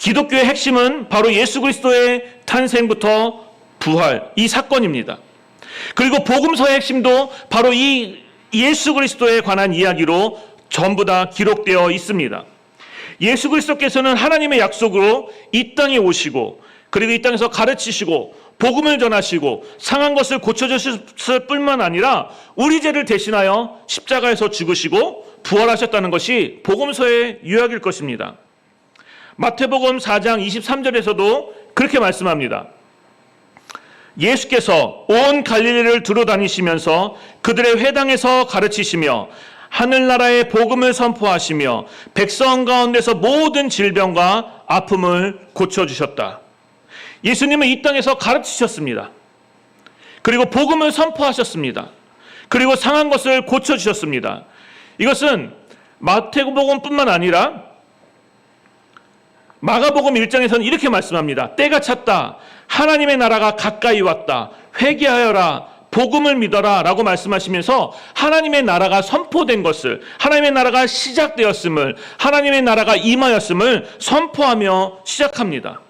기독교의 핵심은 바로 예수 그리스도의 탄생부터 부활, 이 사건입니다. 그리고 복음서의 핵심도 바로 이 예수 그리스도에 관한 이야기로 전부 다 기록되어 있습니다. 예수 그리스도께서는 하나님의 약속으로 이 땅에 오시고, 그리고 이 땅에서 가르치시고 복음을 전하시고 상한 것을 고쳐주셨을 뿐만 아니라 우리 죄를 대신하여 십자가에서 죽으시고 부활하셨다는 것이 복음서의 유약일 것입니다. 마태복음 4장 23절에서도 그렇게 말씀합니다. 예수께서 온 갈릴리를 두루 다니시면서 그들의 회당에서 가르치시며 하늘나라의 복음을 선포하시며 백성 가운데서 모든 질병과 아픔을 고쳐주셨다. 예수님은 이 땅에서 가르치셨습니다. 그리고 복음을 선포하셨습니다. 그리고 상한 것을 고쳐주셨습니다. 이것은 마태복음뿐만 아니라 마가복음 1장에서는 이렇게 말씀합니다. 때가 찼다. 하나님의 나라가 가까이 왔다. 회개하여라. 복음을 믿어라 라고 말씀하시면서 하나님의 나라가 선포된 것을, 하나님의 나라가 시작되었음을, 하나님의 나라가 임하였음을 선포하며 시작합니다.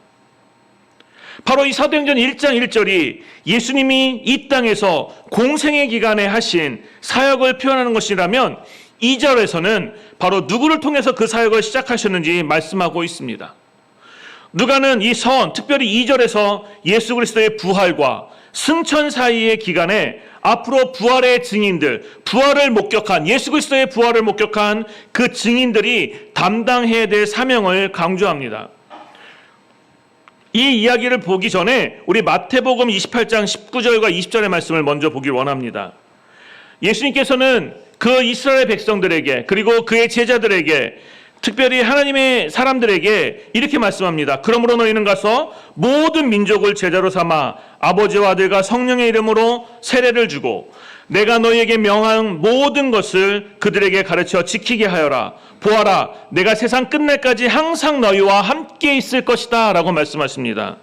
바로 이 사도행전 1장 1절이 예수님이 이 땅에서 공생의 기간에 하신 사역을 표현하는 것이라면 2절에서는 바로 누구를 통해서 그 사역을 시작하셨는지 말씀하고 있습니다. 누가는 이 선, 특별히 2절에서 예수 그리스도의 부활과 승천 사이의 기간에 앞으로 부활의 증인들, 부활을 목격한, 예수 그리스도의 부활을 목격한 그 증인들이 담당해야 될 사명을 강조합니다. 이 이야기를 보기 전에 우리 마태복음 28장 19절과 20절의 말씀을 먼저 보기 원합니다. 예수님께서는 그 이스라엘 백성들에게, 그리고 그의 제자들에게, 특별히 하나님의 사람들에게 이렇게 말씀합니다. 그러므로 너희는 가서 모든 민족을 제자로 삼아 아버지와 아들과 성령의 이름으로 세례를 주고 내가 너희에게 명한 모든 것을 그들에게 가르쳐 지키게 하여라. 보아라, 내가 세상 끝날까지 항상 너희와 함께 있을 것이다 라고 말씀하십니다.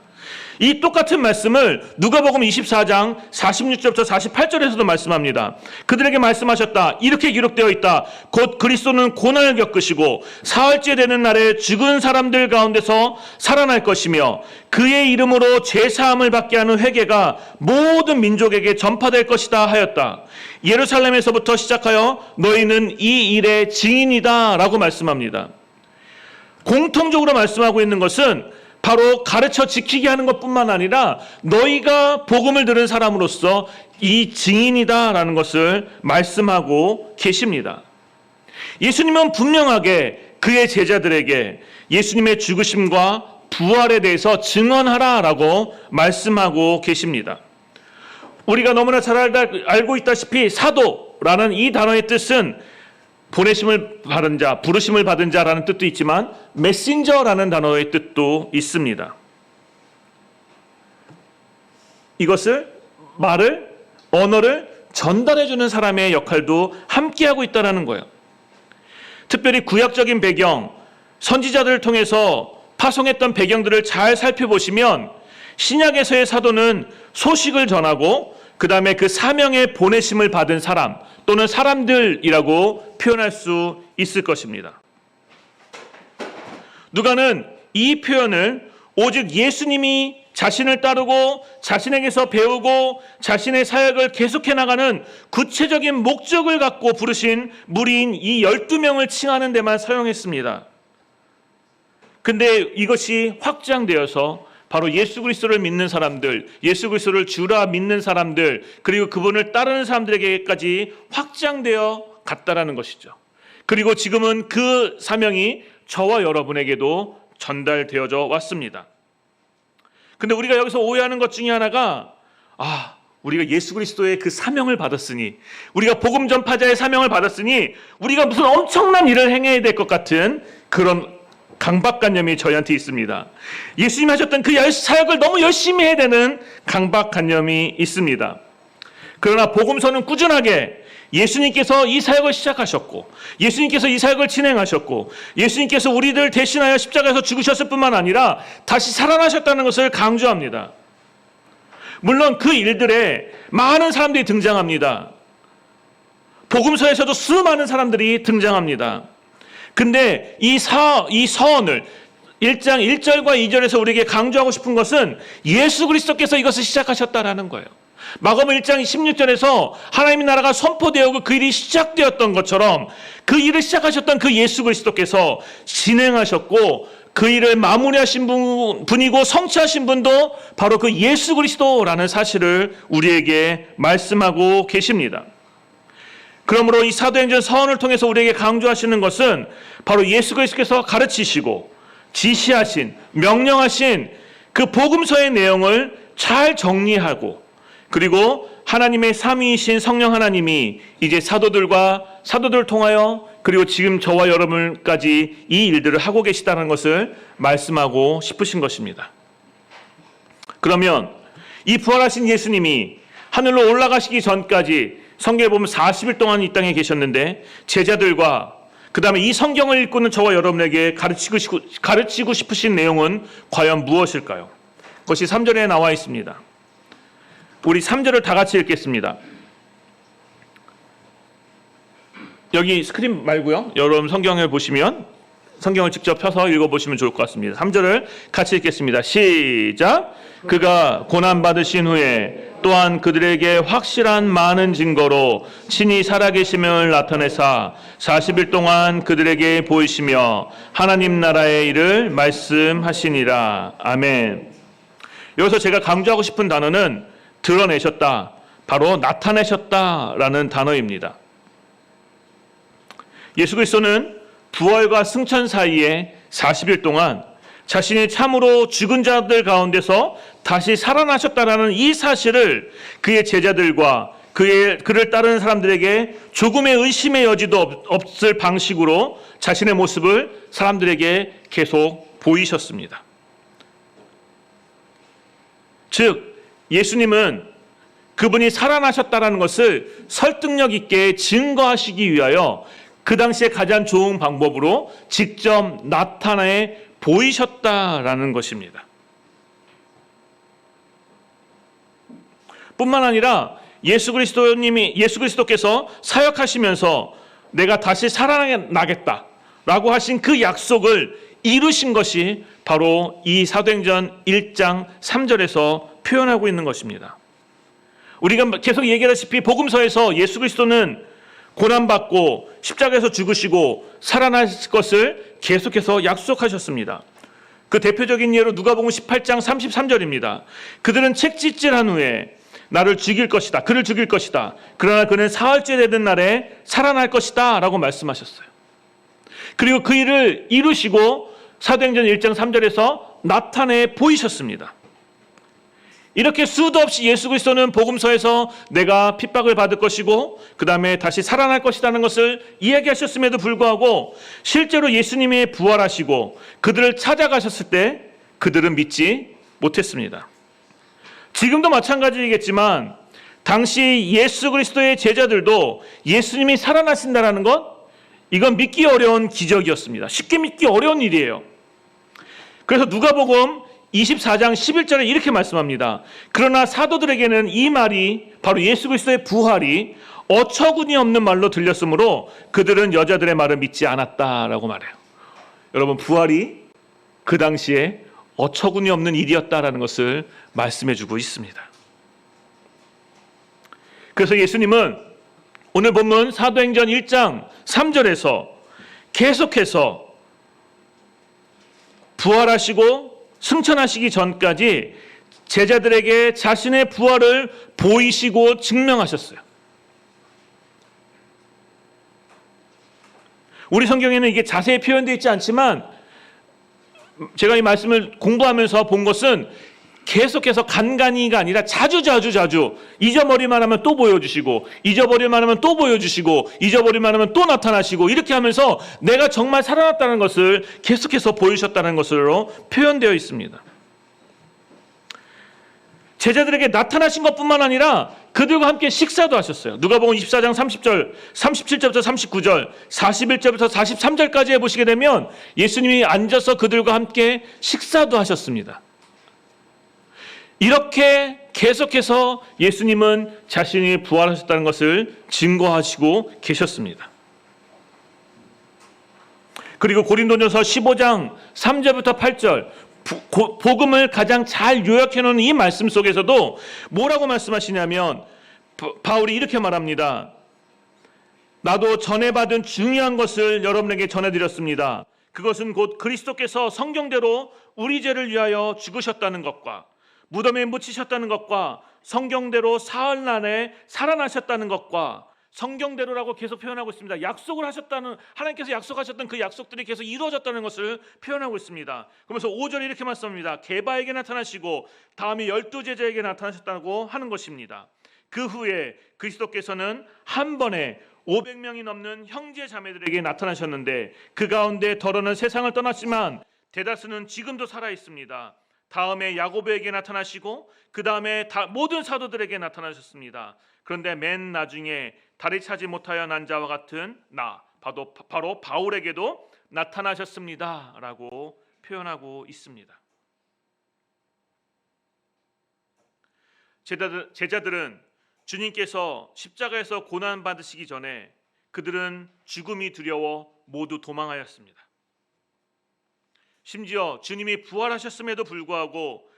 이 똑같은 말씀을 누가복음 24장 46절부터 48절에서도 말씀합니다. 그들에게 말씀하셨다. 이렇게 기록되어 있다. 곧 그리스도는 고난을 겪으시고 사흘째 되는 날에 죽은 사람들 가운데서 살아날 것이며 그의 이름으로 죄사함을 받게 하는 회개가 모든 민족에게 전파될 것이다 하였다. 예루살렘에서부터 시작하여 너희는 이 일의 증인이다 라고 말씀합니다. 공통적으로 말씀하고 있는 것은 바로 가르쳐 지키게 하는 것뿐만 아니라 너희가 복음을 들은 사람으로서 이 증인이다라는 것을 말씀하고 계십니다. 예수님은 분명하게 그의 제자들에게 예수님의 죽으심과 부활에 대해서 증언하라라고 말씀하고 계십니다. 우리가 너무나 잘 알고 있다시피 사도라는 이 단어의 뜻은 보내심을 받은 자, 부르심을 받은 자라는 뜻도 있지만 메신저라는 단어의 뜻도 있습니다. 이것을 언어를 전달해주는 사람의 역할도 함께하고 있다는 거예요. 특별히 구약적인 배경, 선지자들을 통해서 파송했던 배경들을 잘 살펴보시면 신약에서의 사도는 소식을 전하고 그 다음에 그 사명의 보내심을 받은 사람 또는 사람들이라고 표현할 수 있을 것입니다. 누가는 이 표현을 오직 예수님이 자신을 따르고 자신에게서 배우고 자신의 사역을 계속해 나가는 구체적인 목적을 갖고 부르신 무리인 이 12명을 칭하는 데만 사용했습니다. 근데 이것이 확장되어서 바로 예수 그리스도를 믿는 사람들, 예수 그리스도를 주라 믿는 사람들, 그리고 그분을 따르는 사람들에게까지 확장되어 갔다라는 것이죠. 그리고 지금은 그 사명이 저와 여러분에게도 전달되어져 왔습니다. 근데 우리가 여기서 오해하는 것 중에 하나가 우리가 예수 그리스도의 그 사명을 받았으니, 우리가 복음 전파자의 사명을 받았으니 우리가 무슨 엄청난 일을 행해야 될 것 같은 그런 강박관념이 저희한테 있습니다. 예수님이 하셨던 그 사역을 너무 열심히 해야 되는 강박관념이 있습니다. 그러나 복음서는 꾸준하게 예수님께서 이 사역을 시작하셨고 예수님께서 이 사역을 진행하셨고 예수님께서 우리들 대신하여 십자가에서 죽으셨을 뿐만 아니라 다시 살아나셨다는 것을 강조합니다. 물론 그 일들에 많은 사람들이 등장합니다. 복음서에서도 수많은 사람들이 등장합니다. 근데 이 서원을 1장 1절과 2절에서 우리에게 강조하고 싶은 것은 예수 그리스도께서 이것을 시작하셨다라는 거예요. 마가복음 1장 16절에서 하나님의 나라가 선포되었고 그 일이 시작되었던 것처럼 그 일을 시작하셨던 그 예수 그리스도께서 진행하셨고 그 일을 마무리하신 분이고 성취하신 분도 바로 그 예수 그리스도라는 사실을 우리에게 말씀하고 계십니다. 그러므로 이 사도행전 서원을 통해서 우리에게 강조하시는 것은 바로 예수 그리스도께서 가르치시고 지시하신, 명령하신 그 복음서의 내용을 잘 정리하고 그리고 하나님의 삼위이신 성령 하나님이 이제 사도들을 통하여 그리고 지금 저와 여러분까지 이 일들을 하고 계시다는 것을 말씀하고 싶으신 것입니다. 그러면 이 부활하신 예수님이 하늘로 올라가시기 전까지 성경에 보면 40일 동안 이 땅에 계셨는데 제자들과 그 다음에 이 성경을 읽고는 저와 여러분에게 가르치고 싶으신 내용은 과연 무엇일까요? 그것이 3절에 나와 있습니다. 우리 3절을 다 같이 읽겠습니다. 여기 스크린 말고요. 여러분 성경을 보시면 성경을 직접 펴서 읽어보시면 좋을 것 같습니다. 3절을 같이 읽겠습니다. 시작! 그가 고난받으신 후에 또한 그들에게 확실한 많은 증거로 친히 살아계심을 나타내사 40일 동안 그들에게 보이시며 하나님 나라의 일을 말씀하시니라. 아멘. 여기서 제가 강조하고 싶은 단어는 드러내셨다, 바로 나타내셨다라는 단어입니다. 예수 그리스도는 부활과 승천 사이에 40일 동안 자신이 참으로 죽은 자들 가운데서 다시 살아나셨다라는 이 사실을 그의 제자들과 그를 따르는 사람들에게 조금의 의심의 여지도 없을 방식으로 자신의 모습을 사람들에게 계속 보이셨습니다. 즉 예수님은 그분이 살아나셨다라는 것을 설득력 있게 증거하시기 위하여 그 당시에 가장 좋은 방법으로 직접 나타내 보이셨다라는 것입니다. 뿐만 아니라 예수 그리스도께서 사역하시면서 내가 다시 살아나겠다라고 하신 그 약속을 이루신 것이 바로 이 사도행전 1장 3절에서 표현하고 있는 것입니다. 우리가 계속 얘기하다시피 복음서에서 예수 그리스도는 고난받고 십자가에서 죽으시고 살아나실 것을 계속해서 약속하셨습니다. 그 대표적인 예로 누가복음 18장 33절입니다. 그들은 책짓질한 후에 나를 죽일 것이다. 그를 죽일 것이다. 그러나 그는 사흘째 되는 날에 살아날 것이다 라고 말씀하셨어요. 그리고 그 일을 이루시고 사도행전 1장 3절에서 나타내 보이셨습니다. 이렇게 수도 없이 예수 그리스도는 복음서에서 내가 핍박을 받을 것이고 그 다음에 다시 살아날 것이라는 것을 이야기하셨음에도 불구하고 실제로 예수님이 부활하시고 그들을 찾아가셨을 때 그들은 믿지 못했습니다. 지금도 마찬가지이겠지만 당시 예수 그리스도의 제자들도 예수님이 살아나신다는 것, 이건 믿기 어려운 기적이었습니다. 쉽게 믿기 어려운 일이에요. 그래서 누가복음 24장 11절에 이렇게 말씀합니다. 그러나 사도들에게는 이 말이 바로 예수 그리스도의 부활이 어처구니 없는 말로 들렸으므로 그들은 여자들의 말을 믿지 않았다라고 말해요. 여러분, 부활이 그 당시에 어처구니 없는 일이었다라는 것을 말씀해주고 있습니다. 그래서 예수님은 오늘 본문 사도행전 1장 3절에서 계속해서 부활하시고 승천하시기 전까지 제자들에게 자신의 부활을 보이시고 증명하셨어요. 우리 성경에는 이게 자세히 표현되어 있지 않지만 제가 이 말씀을 공부하면서 본 것은 계속해서 간간이가 아니라 자주 잊어버리만 하면 또 보여주시고 잊어버리만 하면 또 보여주시고 잊어버리만 하면 또 나타나시고 이렇게 하면서 내가 정말 살아났다는 것을 계속해서 보이셨다는 것으로 표현되어 있습니다. 제자들에게 나타나신 것뿐만 아니라 그들과 함께 식사도 하셨어요. 누가복음 24장 30절, 37절부터 39절, 41절부터 43절까지 해보시게 되면 예수님이 앉아서 그들과 함께 식사도 하셨습니다. 이렇게 계속해서 예수님은 자신이 부활하셨다는 것을 증거하시고 계셨습니다. 그리고 고린도전서 15장 3절부터 8절 복음을 가장 잘 요약해 놓은 이 말씀 속에서도 뭐라고 말씀하시냐면 바울이 이렇게 말합니다. 나도 전에 받은 중요한 것을 여러분에게 전해드렸습니다. 그것은 곧 그리스도께서 성경대로 우리 죄를 위하여 죽으셨다는 것과 무덤에 묻히셨다는 것과 성경대로 사흘 만에 살아나셨다는 것과 성경대로라고 계속 표현하고 있습니다. 약속을 하셨다는, 하나님께서 약속하셨던 그 약속들이 계속 이루어졌다는 것을 표현하고 있습니다. 그러면서 5절에 이렇게 말씀합니다. 게바에게 나타나시고 다음에 12제자에게 나타나셨다고 하는 것입니다. 그 후에 그리스도께서는 한 번에 500명이 넘는 형제 자매들에게 나타나셨는데 그 가운데 더러는 세상을 떠났지만 대다수는 지금도 살아 있습니다. 다음에 야고보에게 나타나시고 그 다음에 모든 사도들에게 나타나셨습니다. 그런데 맨 나중에 다리 차지 못하여 난 자와 같은 나 바로 바울에게도 나타나셨습니다 라고 표현하고 있습니다. 제자들은 주님께서 십자가에서 고난받으시기 전에 그들은 죽음이 두려워 모두 도망하였습니다. 심지어 주님이 부활하셨음에도 불구하고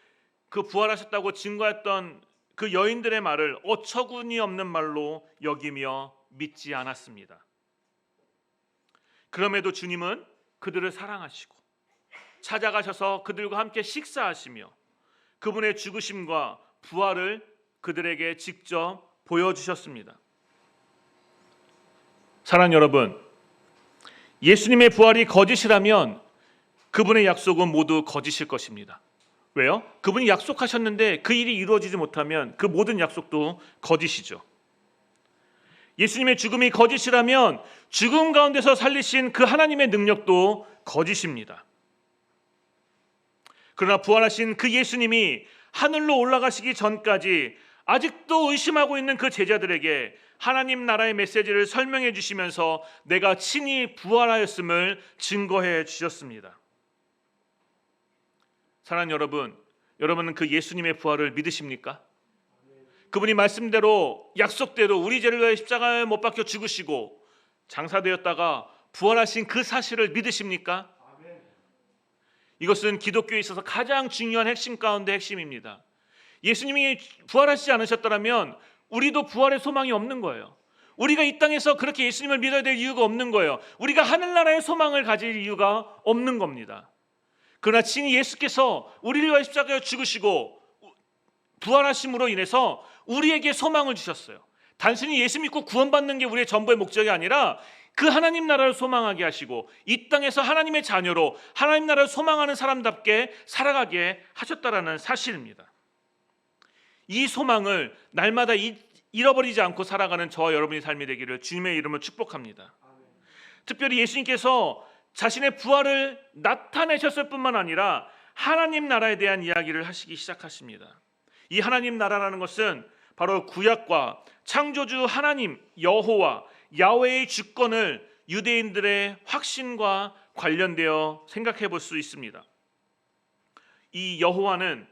그 부활하셨다고 증거했던 그 여인들의 말을 어처구니 없는 말로 여기며 믿지 않았습니다. 그럼에도 주님은 그들을 사랑하시고 찾아가셔서 그들과 함께 식사하시며 그분의 죽으심과 부활을 그들에게 직접 보여주셨습니다. 사랑하는 여러분, 예수님의 부활이 거짓이라면 그분의 약속은 모두 거짓일 것입니다. 왜요? 그분이 약속하셨는데 그 일이 이루어지지 못하면 그 모든 약속도 거짓이죠. 예수님의 죽음이 거짓이라면 죽음 가운데서 살리신 그 하나님의 능력도 거짓입니다. 그러나 부활하신 그 예수님이 하늘로 올라가시기 전까지 아직도 의심하고 있는 그 제자들에게 하나님 나라의 메시지를 설명해 주시면서 내가 친히 부활하였음을 증거해 주셨습니다. 사랑하는 여러분, 여러분은 그 예수님의 부활을 믿으십니까? 그분이 말씀대로 약속대로 우리 죄를 위해 십자가에 못 박혀 죽으시고 장사되었다가 부활하신 그 사실을 믿으십니까? 이것은 기독교에 있어서 가장 중요한 핵심 가운데 핵심입니다. 예수님이 부활하시지 않으셨더라면 우리도 부활의 소망이 없는 거예요. 우리가 이 땅에서 그렇게 예수님을 믿어야 될 이유가 없는 거예요. 우리가 하늘나라의 소망을 가질 이유가 없는 겁니다. 그러나 친히 예수께서 우리를 위하여 십자가에 죽으시고 부활하심으로 인해서 우리에게 소망을 주셨어요. 단순히 예수 믿고 구원받는 게 우리의 전부의 목적이 아니라 그 하나님 나라를 소망하게 하시고 이 땅에서 하나님의 자녀로 하나님 나라를 소망하는 사람답게 살아가게 하셨다라는 사실입니다. 이 소망을 날마다 잃어버리지 않고 살아가는 저와 여러분의 삶이 되기를 주님의 이름으로 축복합니다. 특별히 예수님께서 자신의 부활을 나타내셨을 뿐만 아니라 하나님 나라에 대한 이야기를 하시기 시작하십니다. 이 하나님 나라라는 것은 바로 구약과 창조주 하나님 여호와 야훼의 주권을 유대인들의 확신과 관련되어 생각해 볼 수 있습니다. 이 여호와는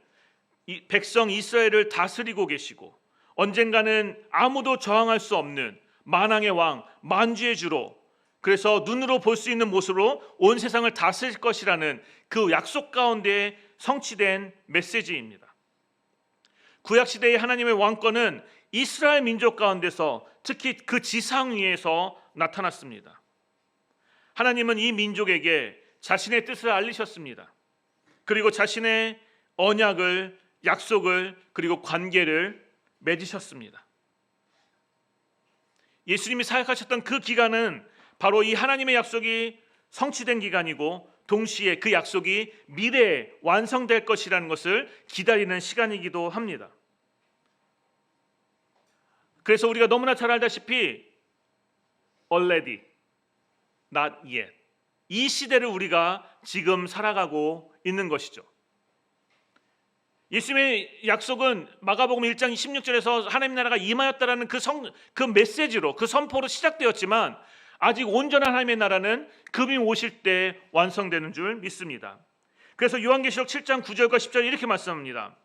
이 백성 이스라엘을 다스리고 계시고 언젠가는 아무도 저항할 수 없는 만왕의 왕, 만주의 주로, 그래서 눈으로 볼 수 있는 모습으로 온 세상을 다스릴 것이라는 그 약속 가운데 성취된 메시지입니다. 구약시대의 하나님의 왕권은 이스라엘 민족 가운데서 특히 그 지상 위에서 나타났습니다. 하나님은 이 민족에게 자신의 뜻을 알리셨습니다. 그리고 자신의 언약을, 약속을, 그리고 관계를 맺으셨습니다. 예수님이 사역하셨던 그 기간은 바로 이 하나님의 약속이 성취된 기간이고 동시에 그 약속이 미래에 완성될 것이라는 것을 기다리는 시간이기도 합니다. 그래서 우리가 너무나 잘 알다시피 already, not yet, 이 시대를 우리가 지금 살아가고 있는 것이죠. 예수님의 약속은 마가복음 1장 16절에서 하나님 나라가 임하였다라는 그 메시지로, 그 선포로 시작되었지만 아직 온전한 하나님의 나라는 그분이 오실 때 완성되는 줄 믿습니다. 그래서 요한계시록 7장 9절과 10절 이렇게 말씀합니다.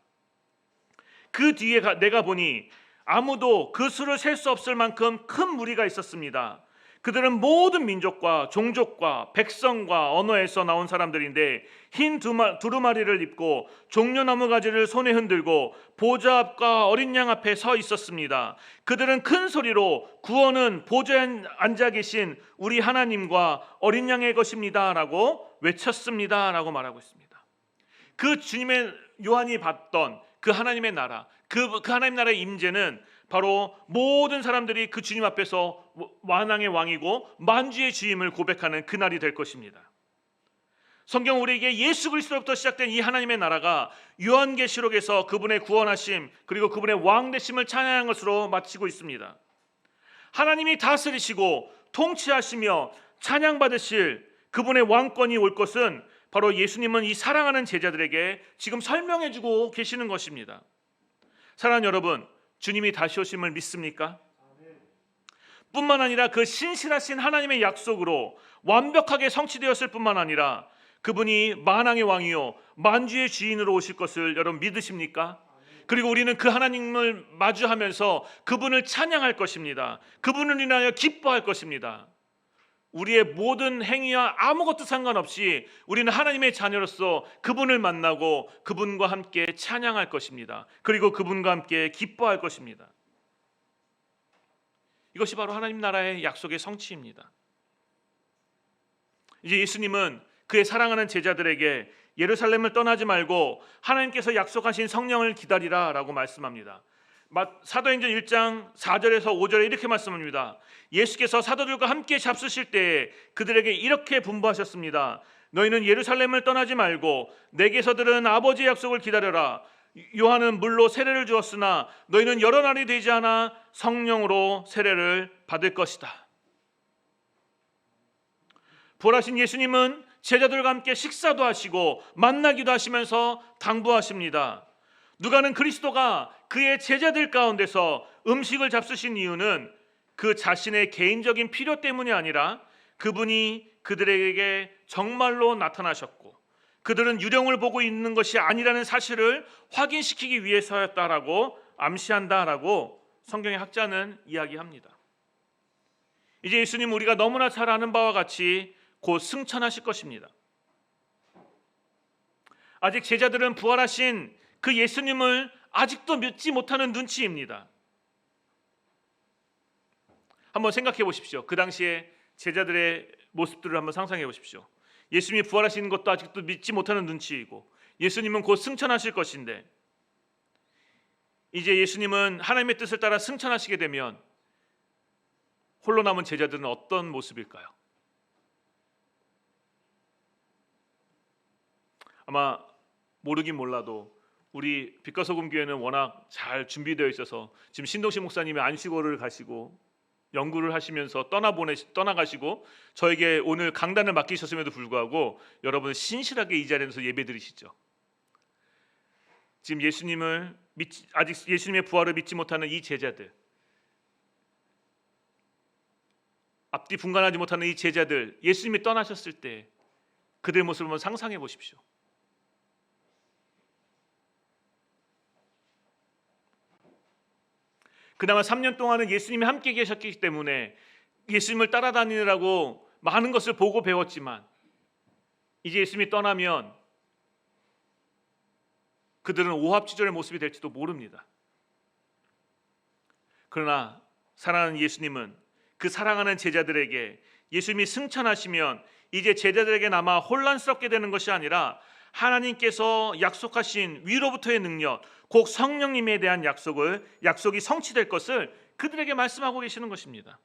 그 뒤에 내가 보니 아무도 그 수를 셀 수 없을 만큼 큰 무리가 있었습니다. 그들은 모든 민족과 종족과 백성과 언어에서 나온 사람들인데 흰 두루마리를 입고 종려나무 가지를 손에 흔들고 보좌 앞과 어린 양 앞에 서 있었습니다. 그들은 큰 소리로 구원은 보좌에 앉아 계신 우리 하나님과 어린 양의 것입니다 라고 외쳤습니다 라고 말하고 있습니다. 그 주님의 요한이 봤던 그 하나님의 나라, 그 하나님 나라의 임재는 바로 모든 사람들이 그 주님 앞에서 만왕의 왕이고 만주의 주임을 고백하는 그날이 될 것입니다. 성경 우리에게 예수 그리스도로부터 시작된 이 하나님의 나라가 요한계시록에서 그분의 구원하심 그리고 그분의 왕되심을 찬양한 것으로 마치고 있습니다. 하나님이 다스리시고 통치하시며 찬양받으실 그분의 왕권이 올 것은 바로 예수님은 이 사랑하는 제자들에게 지금 설명해주고 계시는 것입니다. 사랑하는 여러분, 주님이 다시 오심을 믿습니까? 뿐만 아니라 그 신실하신 하나님의 약속으로 완벽하게 성취되었을 뿐만 아니라 그분이 만왕의 왕이요 만주의 주인으로 오실 것을 여러분 믿으십니까? 그리고 우리는 그 하나님을 마주하면서 그분을 찬양할 것입니다. 그분을 인하여 기뻐할 것입니다. 우리의 모든 행위와 아무것도 상관없이 우리는 하나님의 자녀로서 그분을 만나고 그분과 함께 찬양할 것입니다. 그리고 그분과 함께 기뻐할 것입니다. 이것이 바로 하나님 나라의 약속의 성취입니다. 이제 예수님은 그의 사랑하는 제자들에게 예루살렘을 떠나지 말고 하나님께서 약속하신 성령을 기다리라 라고 말씀합니다. 사도행전 1장 4절에서 5절에 이렇게 말씀합니다. 예수께서 사도들과 함께 잡수실 때에 그들에게 이렇게 분부하셨습니다. 너희는 예루살렘을 떠나지 말고 내게서 들은 아버지의 약속을 기다려라. 요한은 물로 세례를 주었으나 너희는 여러 날이 되지 않아 성령으로 세례를 받을 것이다. 부활하신 예수님은 제자들과 함께 식사도 하시고 만나기도 하시면서 당부하십니다. 누가는 그리스도가 그의 제자들 가운데서 음식을 잡수신 이유는 그 자신의 개인적인 필요 때문이 아니라 그분이 그들에게 정말로 나타나셨고 그들은 유령을 보고 있는 것이 아니라는 사실을 확인시키기 위해서였다라고 암시한다라고 성경의 학자는 이야기합니다. 이제 예수님 우리가 너무나 잘 아는 바와 같이 곧 승천하실 것입니다. 아직 제자들은 부활하신 그 예수님을 아직도 믿지 못하는 눈치입니다. 한번 생각해 보십시오. 그 당시에 제자들의 모습들을 한번 상상해 보십시오. 예수님이 부활하시는 것도 아직도 믿지 못하는 눈치이고 예수님은 곧 승천하실 것인데 이제 예수님은 하나님의 뜻을 따라 승천하시게 되면 홀로 남은 제자들은 어떤 모습일까요? 아마 모르긴 몰라도 우리 빛과 소금 교회는 워낙 잘 준비되어 있어서 지금 신동식 목사님이 안식월을 가시고 연구를 하시면서 떠나가시고 저에게 오늘 강단을 맡기셨음에도 불구하고 여러분 신실하게 이 자리에서 예배드리시죠. 지금 아직 예수님의 부활을 믿지 못하는 이 제자들, 앞뒤 분간하지 못하는 이 제자들, 예수님이 떠나셨을 때 그들의 모습을 한번 상상해 보십시오. 그나마 3년 동안은 예수님이 함께 계셨기 때문에 예수님을 따라다니느라고 많은 것을 보고 배웠지만 이제 예수님이 떠나면 그들은 오합지졸의 모습이 될지도 모릅니다. 그러나 사랑하는 예수님은 그 사랑하는 제자들에게 예수님이 승천하시면 이제 제자들에게 남아 혼란스럽게 되는 것이 아니라 하나님께서 약속하신 위로부터의 능력, 곧 성령님에 대한 약속이 성취될 것을 그들에게 말씀하고 계시는 것입니다.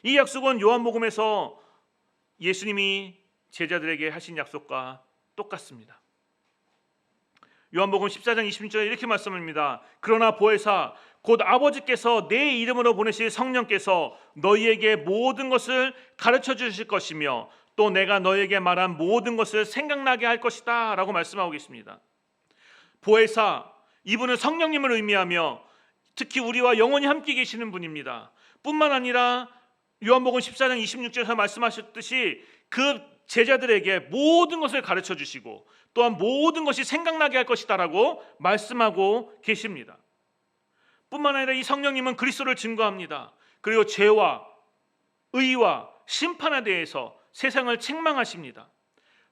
이 약속은 요한복음에서 예수님이 제자들에게 하신 약속과 똑같습니다. 요한복음 14장 26절에 이렇게 말씀합니다. 그러나 보혜사 곧 아버지께서 내 이름으로 보내실 성령께서 너희에게 모든 것을 가르쳐 주실 것이며 또 내가 너희에게 말한 모든 것을 생각나게 할 것이다 라고 말씀하고 계십니다. 보혜사, 이분은 성령님을 의미하며 특히 우리와 영원히 함께 계시는 분입니다. 뿐만 아니라 요한복음 14장 26절에서 말씀하셨듯이 그 제자들에게 모든 것을 가르쳐 주시고 또한 모든 것이 생각나게 할 것이다 라고 말씀하고 계십니다. 뿐만 아니라 이 성령님은 그리스도를 증거합니다. 그리고 죄와 의와 심판에 대해서 세상을 책망하십니다.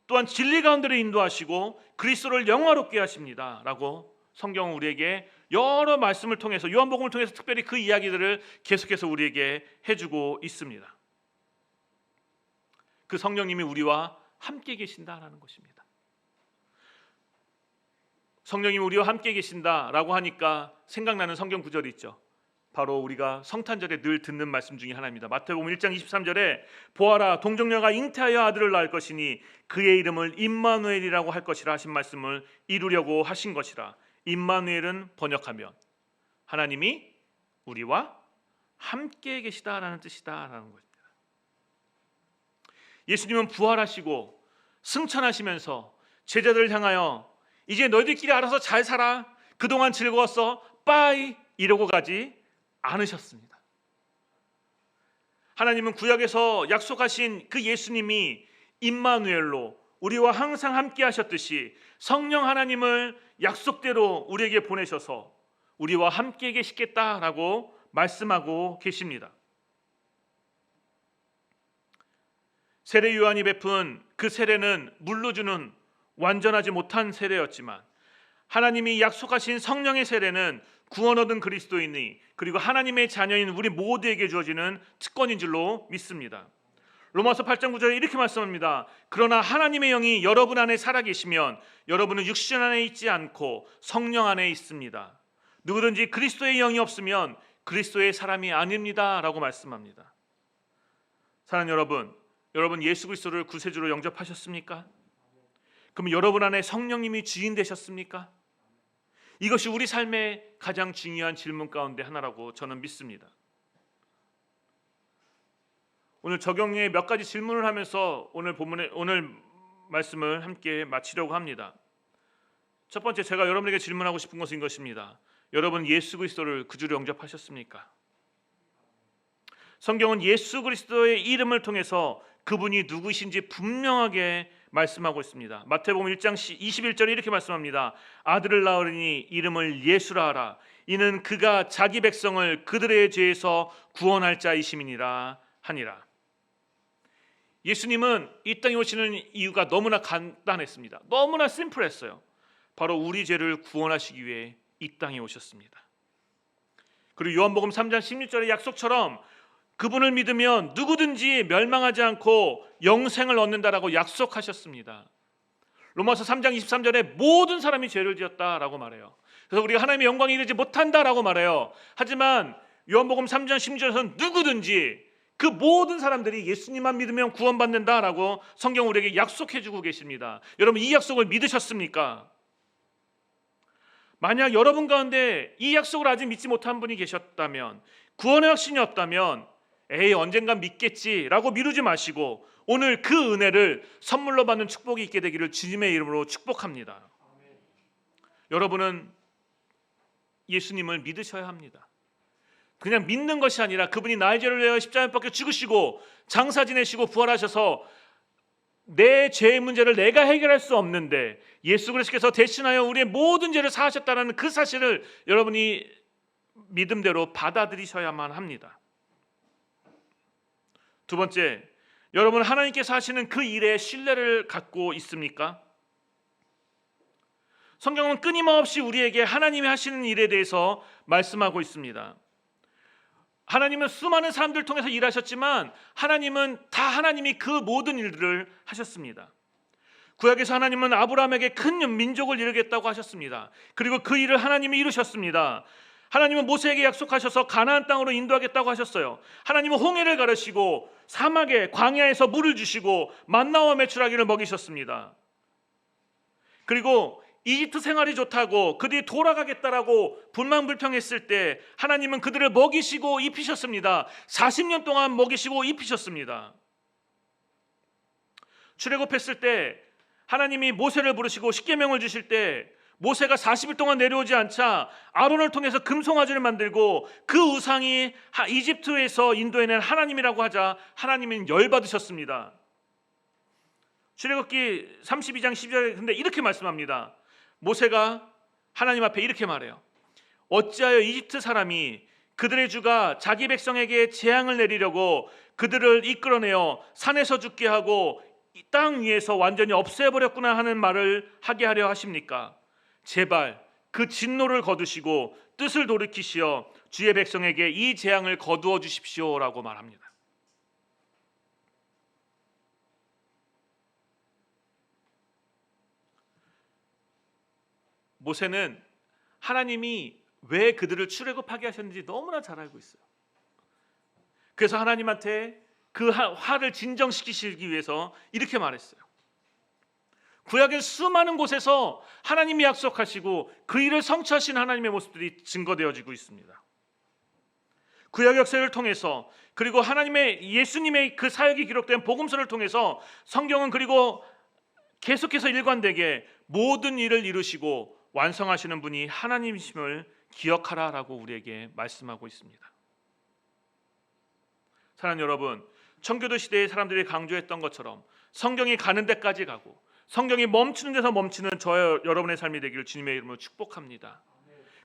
또한 진리 가운데로 인도하시고 그리스도를 영화롭게 하십니다 라고 성경은 우리에게 여러 말씀을 통해서, 요한복음을 통해서 특별히 그 이야기들을 계속해서 우리에게 해주고 있습니다. 그 성령님이 우리와 함께 계신다라는 것입니다. 성령님이 우리와 함께 계신다라고 하니까 생각나는 성경 구절이 있죠. 바로 우리가 성탄절에 늘 듣는 말씀 중에 하나입니다. 마태복음 1장 23절에 보아라, 동정녀가 잉태하여 아들을 낳을 것이니 그의 이름을 임마누엘이라고 할 것이라 하신 말씀을 이루려고 하신 것이라. 임마누엘은 번역하면 하나님이 우리와 함께 계시다라는 뜻이다라는 것입니다. 예수님은 부활하시고 승천하시면서 제자들을 향하여 이제 너희들끼리 알아서 잘 살아, 그동안 즐거웠어, 빠이 이러고 가지 않으셨습니다. 하나님은 구약에서 약속하신 그 예수님이 임마누엘로 우리와 항상 함께 하셨듯이 성령 하나님을 약속대로 우리에게 보내셔서 우리와 함께 계시겠다라고 말씀하고 계십니다. 세례 요한이 베푼 그 세례는 물로 주는 완전하지 못한 세례였지만 하나님이 약속하신 성령의 세례는 구원 얻은 그리스도인이 그리고 하나님의 자녀인 우리 모두에게 주어지는 특권인 줄로 믿습니다. 로마서 8장 9절에 이렇게 말씀합니다. 그러나 하나님의 영이 여러분 안에 살아계시면 여러분은 육신 안에 있지 않고 성령 안에 있습니다. 누구든지 그리스도의 영이 없으면 그리스도의 사람이 아닙니다 라고 말씀합니다. 사랑하는 여러분 예수 그리스도를 구세주로 영접하셨습니까? 그럼 여러분 안에 성령님이 주인 되셨습니까? 이것이 우리 삶의 가장 중요한 질문 가운데 하나라고 저는 믿습니다. 오늘 적용의 몇 가지 질문을 하면서 오늘 말씀을 함께 마치려고 합니다. 첫 번째, 제가 여러분에게 질문하고 싶은 것은 이것입니다. 여러분 예수 그리스도를 구주로 영접하셨습니까? 성경은 예수 그리스도의 이름을 통해서 그분이 누구신지 분명하게 말씀하고 있습니다. 마태복음 1장 21절에 이렇게 말씀합니다. 아들을 낳으리니 이름을 예수라 하라. 이는 그가 자기 백성을 그들의 죄에서 구원할 자이심이니라 하니라. 예수님은 이 땅에 오시는 이유가 너무나 간단했습니다. 너무나 심플했어요. 바로 우리 죄를 구원하시기 위해 이 땅에 오셨습니다. 그리고 요한복음 3장 16절의 약속처럼 그분을 믿으면 누구든지 멸망하지 않고 영생을 얻는다라고 약속하셨습니다. 로마서 3장 23절에 모든 사람이 죄를 지었다라고 말해요. 그래서 우리가 하나님의 영광에 이르지 못한다라고 말해요. 하지만 요한복음 3장 16절에서는 누구든지 그 모든 사람들이 예수님만 믿으면 구원받는다라고 성경 우리에게 약속해주고 계십니다. 여러분 이 약속을 믿으셨습니까? 만약 여러분 가운데 이 약속을 아직 믿지 못한 분이 계셨다면, 구원의 확신이 없다면 언젠간 믿겠지라고 미루지 마시고 오늘 그 은혜를 선물로 받는 축복이 있게 되기를 주님의 이름으로 축복합니다. 여러분은 예수님을 믿으셔야 합니다. 그냥 믿는 것이 아니라 그분이 나의 죄를 위하여 십자가에 박혀 죽으시고 장사 지내시고 부활하셔서 내 죄의 문제를 내가 해결할 수 없는데 예수 그리스도께서 대신하여 우리의 모든 죄를 사하셨다는 그 사실을 여러분이 믿음대로 받아들이셔야만 합니다. 두 번째, 여러분 하나님께서 하시는 그 일에 신뢰를 갖고 있습니까? 성경은 끊임없이 우리에게 하나님이 하시는 일에 대해서 말씀하고 있습니다. 하나님은 수많은 사람들을 통해서 일하셨지만 하나님은 다 하나님이 그 모든 일들을 하셨습니다. 구약에서 하나님은 아브라함에게 큰 민족을 이루겠다고 하셨습니다. 그리고 그 일을 하나님이 이루셨습니다. 하나님은 모세에게 약속하셔서 가나안 땅으로 인도하겠다고 하셨어요. 하나님은 홍해를 가르시고 사막에 광야에서 물을 주시고 만나와 메추라기를 먹이셨습니다. 그리고 이집트 생활이 좋다고 그들이 돌아가겠다라고 불만불평했을 때 하나님은 그들을 먹이시고 입히셨습니다. 40년 동안 먹이시고 입히셨습니다. 출애굽했을 때 하나님이 모세를 부르시고 십계명을 주실 때 모세가 40일 동안 내려오지 않자 아론을 통해서 금송아지를 만들고 그 우상이 이집트에서 인도해낸 하나님이라고 하자 하나님은 열받으셨습니다. 출애굽기 32장 12절에 근데 이렇게 말씀합니다. 모세가 하나님 앞에 이렇게 말해요. 어찌하여 이집트 사람이 그들의 주가 자기 백성에게 재앙을 내리려고 그들을 이끌어내어 산에서 죽게 하고 이 땅 위에서 완전히 없애버렸구나 하는 말을 하게 하려 하십니까? 제발 그 진노를 거두시고 뜻을 돌이키시어 주의 백성에게 이 재앙을 거두어 주십시오라고 말합니다. 모세는 하나님이 왜 그들을 출애굽하게 하셨는지 너무나 잘 알고 있어요. 그래서 하나님한테 그 화를 진정시키시기 위해서 이렇게 말했어요. 구약의 수많은 곳에서 하나님이 약속하시고 그 일을 성취하신 하나님의 모습들이 증거되어지고 있습니다. 구약 역사를 통해서, 그리고 하나님의 예수님의 그 사역이 기록된 복음서를 통해서 성경은 그리고 계속해서 일관되게 모든 일을 이루시고 완성하시는 분이 하나님이심을 기억하라라고 우리에게 말씀하고 있습니다. 사랑하는 여러분, 청교도 시대의 사람들이 강조했던 것처럼 성경이 가는 데까지 가고 성경이 멈추는 데서 멈추는 저와 여러분의 삶이 되기를 주님의 이름으로 축복합니다.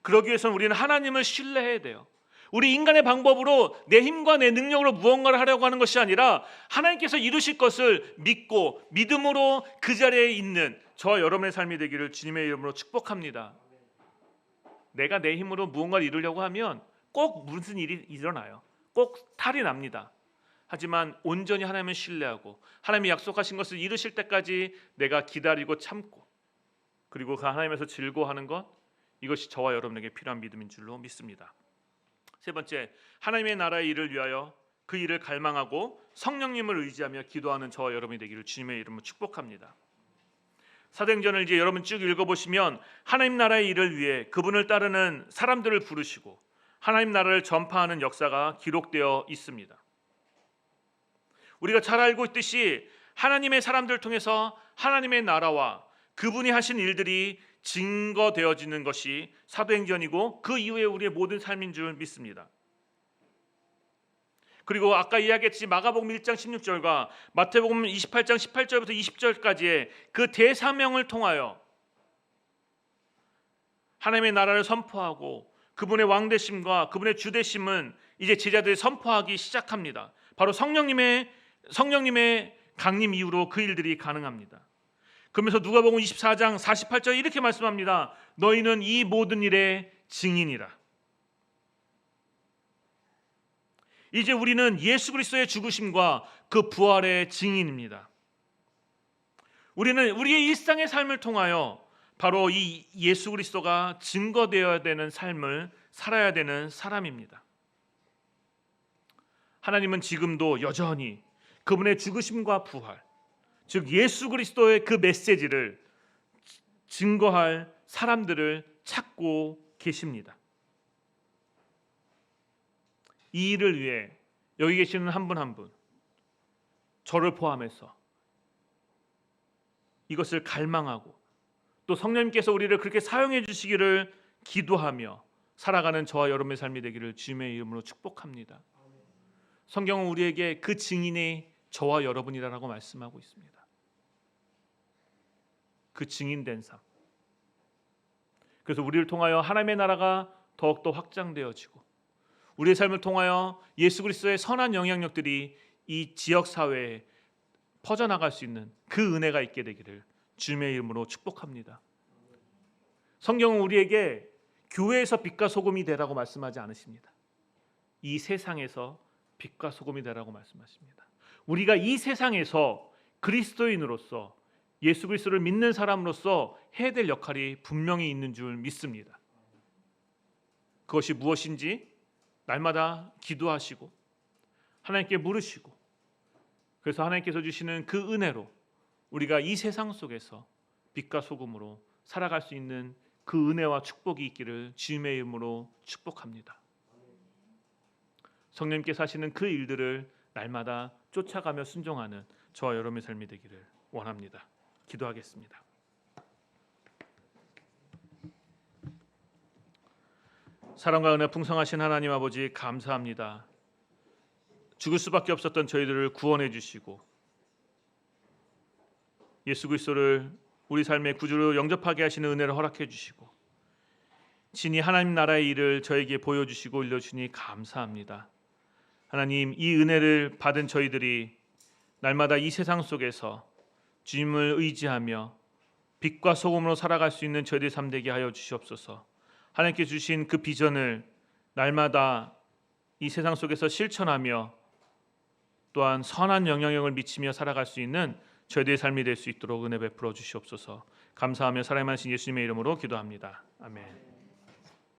그러기 위해서는 우리는 하나님을 신뢰해야 돼요. 우리 인간의 방법으로 내 힘과 내 능력으로 무언가를 하려고 하는 것이 아니라 하나님께서 이루실 것을 믿고 믿음으로 그 자리에 있는 저와 여러분의 삶이 되기를 주님의 이름으로 축복합니다. 내가 내 힘으로 무언가를 이루려고 하면 꼭 무슨 일이 일어나요. 꼭 탈이 납니다. 하지만 온전히 하나님을 신뢰하고 하나님이 약속하신 것을 이루실 때까지 내가 기다리고 참고, 그리고 그 하나님에서 즐거워하는 것, 이것이 저와 여러분에게 필요한 믿음인 줄로 믿습니다. 세 번째, 하나님의 나라의 일을 위하여 그 일을 갈망하고 성령님을 의지하며 기도하는 저와 여러분이 되기를 주님의 이름으로 축복합니다. 사도행전을 이제 여러분 쭉 읽어보시면 하나님 나라의 일을 위해 그분을 따르는 사람들을 부르시고 하나님 나라를 전파하는 역사가 기록되어 있습니다. 우리가 잘 알고 있듯이 하나님의 사람들을 통해서 하나님의 나라와 그분이 하신 일들이 증거되어지는 것이 사도행전이고 그 이후에 우리의 모든 삶인 줄 믿습니다. 그리고 아까 이야기했듯이 마가복음 1장 16절과 마태복음 28장 18절부터 20절까지의 그 대사명을 통하여 하나님의 나라를 선포하고 그분의 왕되심과 그분의 주되심은 이제 제자들이 선포하기 시작합니다. 바로 성령님의 강림 이후로 그 일들이 가능합니다. 그러면서 누가복음 24장 48절 이렇게 말씀합니다. 너희는 이 모든 일의 증인이라. 이제 우리는 예수 그리스도의 죽으심과 그 부활의 증인입니다. 우리는 우리의 일상의 삶을 통하여 바로 이 예수 그리스도가 증거되어야 되는 삶을 살아야 되는 사람입니다. 하나님은 지금도 여전히 그분의 죽으심과 부활, 즉 예수 그리스도의 그 메시지를 증거할 사람들을 찾고 계십니다. 이 일을 위해 여기 계시는 한 분 한 분, 저를 포함해서 이것을 갈망하고 또 성령님께서 우리를 그렇게 사용해 주시기를 기도하며 살아가는 저와 여러분의 삶이 되기를 주님의 이름으로 축복합니다. 성경은 우리에게 그 증인이 저와 여러분이라고 말씀하고 있습니다. 그 증인된 삶. 그래서 우리를 통하여 하나님의 나라가 더욱더 확장되어지고 우리의 삶을 통하여 예수 그리스도의 선한 영향력들이 이 지역 사회에 퍼져나갈 수 있는 그 은혜가 있게 되기를 주님의 이름으로 축복합니다. 성경은 우리에게 교회에서 빛과 소금이 되라고 말씀하지 않으십니다. 이 세상에서 빛과 소금이 되라고 말씀하십니다. 우리가 이 세상에서 그리스도인으로서 예수 그리스도를 믿는 사람으로서 해야 될 역할이 분명히 있는 줄 믿습니다. 그것이 무엇인지 날마다 기도하시고 하나님께 물으시고, 그래서 하나님께서 주시는 그 은혜로 우리가 이 세상 속에서 빛과 소금으로 살아갈 수 있는 그 은혜와 축복이 있기를 주님의 이름으로 축복합니다. 성령님께서 하시는 그 일들을 날마다 쫓아가며 순종하는 저와 여러분의 삶이 되기를 원합니다. 기도하겠습니다. 사랑과 은혜 풍성하신 하나님 아버지 감사합니다. 죽을 수밖에 없었던 저희들을 구원해 주시고 예수 그리스도를 우리 삶의 구주로 영접하게 하시는 은혜를 허락해 주시고 친히 하나님 나라의 일을 저에게 보여주시고 일러주니 감사합니다. 하나님, 이 은혜를 받은 저희들이 날마다 이 세상 속에서 주님을 의지하며 빛과 소금으로 살아갈 수 있는 저희들의 삶 되게 하여 주시옵소서. 하나님께 주신 그 비전을 날마다 이 세상 속에서 실천하며 또한 선한 영향력을 미치며 살아갈 수 있는 저희들의 삶이 될 수 있도록 은혜 베풀어 주시옵소서. 감사하며 사랑하신 예수님의 이름으로 기도합니다. 아멘.